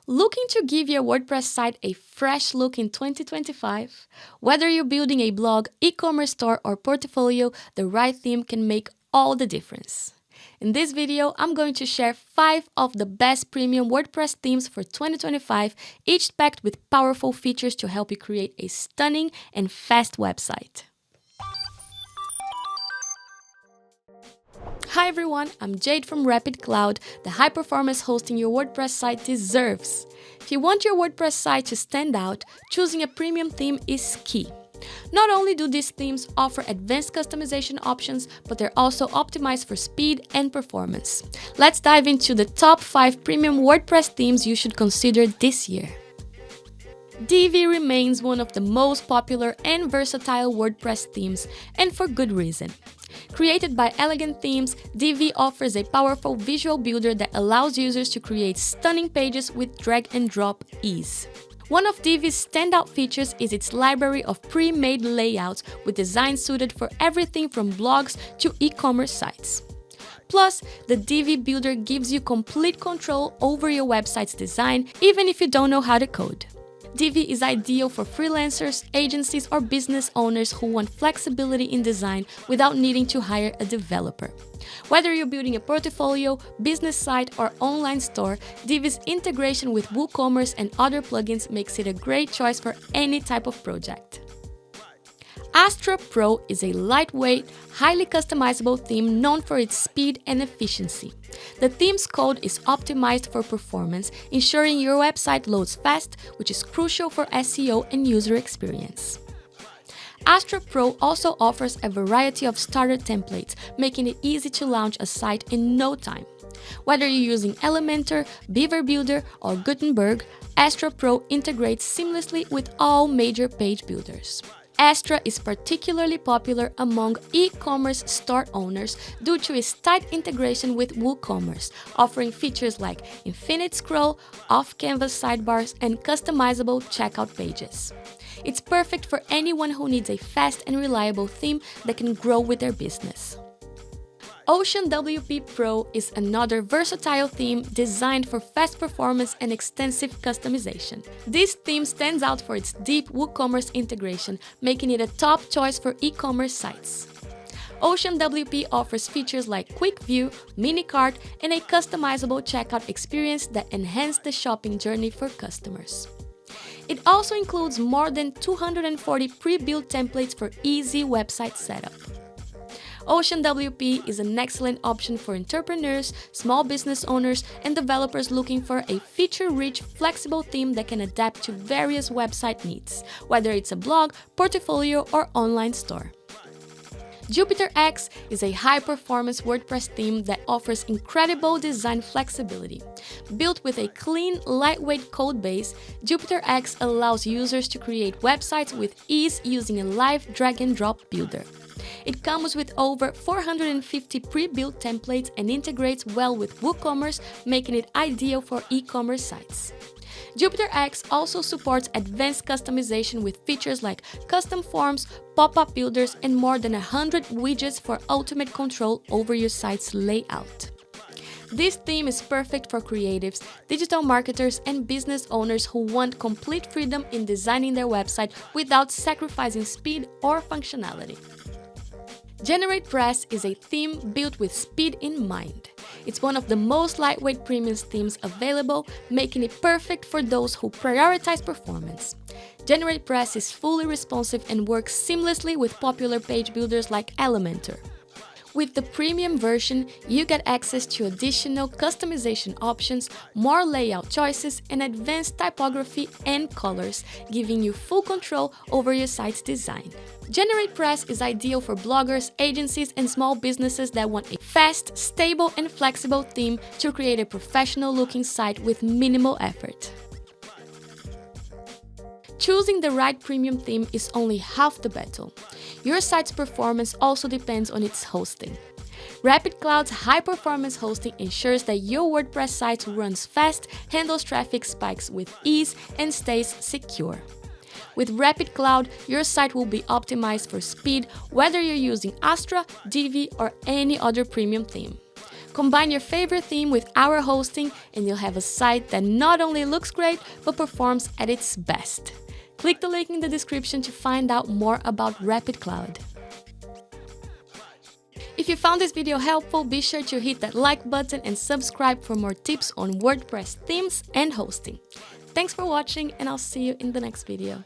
Looking to give your WordPress site a fresh look in 2025? Whether you're building a blog, e-commerce store, or portfolio, the right theme can make all the difference. In this video, I'm going to share 5 of the best premium WordPress themes for 2025, each packed with powerful features to help you create a stunning and fast website. Hi everyone, I'm Jade from Rapyd Cloud, the high-performance hosting your WordPress site deserves. If you want your WordPress site to stand out, choosing a premium theme is key. Not only do these themes offer advanced customization options, but they're also optimized for speed and performance. Let's dive into the top 5 premium WordPress themes you should consider this year. Divi remains one of the most popular and versatile WordPress themes, and for good reason. Created by Elegant Themes, Divi offers a powerful visual builder that allows users to create stunning pages with drag-and-drop ease. One of Divi's standout features is its library of pre-made layouts with designs suited for everything from blogs to e-commerce sites. Plus, the Divi builder gives you complete control over your website's design, even if you don't know how to code. Divi is ideal for freelancers, agencies, or business owners who want flexibility in design without needing to hire a developer. Whether you're building a portfolio, business site, or online store, Divi's integration with WooCommerce and other plugins makes it a great choice for any type of project. Astra Pro is a lightweight, highly customizable theme known for its speed and efficiency. The theme's code is optimized for performance, ensuring your website loads fast, which is crucial for SEO and user experience. Astra Pro also offers a variety of starter templates, making it easy to launch a site in no time. Whether you're using Elementor, Beaver Builder, or Gutenberg, Astra Pro integrates seamlessly with all major page builders. Astra is particularly popular among e-commerce store owners due to its tight integration with WooCommerce, offering features like infinite scroll, off-canvas sidebars, and customizable checkout pages. It's perfect for anyone who needs a fast and reliable theme that can grow with their business. OceanWP Pro is another versatile theme designed for fast performance and extensive customization. This theme stands out for its deep WooCommerce integration, making it a top choice for e-commerce sites. OceanWP offers features like Quick View, Mini Cart, and a customizable checkout experience that enhance the shopping journey for customers. It also includes more than 240 pre-built templates for easy website setup. OceanWP is an excellent option for entrepreneurs, small business owners, and developers looking for a feature-rich, flexible theme that can adapt to various website needs, whether it's a blog, portfolio, or online store. JupyterX is a high-performance WordPress theme that offers incredible design flexibility. Built with a clean, lightweight code base, JupyterX allows users to create websites with ease using a live drag-and-drop builder. It comes with over 450 pre-built templates and integrates well with WooCommerce, making it ideal for e-commerce sites. JupyterX also supports advanced customization with features like custom forms, pop-up builders, and more than 100 widgets for ultimate control over your site's layout. This theme is perfect for creatives, digital marketers, and business owners who want complete freedom in designing their website without sacrificing speed or functionality. GeneratePress is a theme built with speed in mind. It's one of the most lightweight premium themes available, making it perfect for those who prioritize performance. GeneratePress is fully responsive and works seamlessly with popular page builders like Elementor. With the premium version, you get access to additional customization options, more layout choices, and advanced typography and colors, giving you full control over your site's design. GeneratePress is ideal for bloggers, agencies, and small businesses that want a fast, stable, and flexible theme to create a professional-looking site with minimal effort. Choosing the right premium theme is only half the battle. Your site's performance also depends on its hosting. Rapyd Cloud's high-performance hosting ensures that your WordPress site runs fast, handles traffic spikes with ease, and stays secure. With Rapyd Cloud, your site will be optimized for speed, whether you're using Astra, Divi, or any other premium theme. Combine your favorite theme with our hosting and you'll have a site that not only looks great, but performs at its best. Click the link in the description to find out more about Rapyd Cloud. If you found this video helpful, be sure to hit that like button and subscribe for more tips on WordPress themes and hosting. Thanks for watching, and I'll see you in the next video.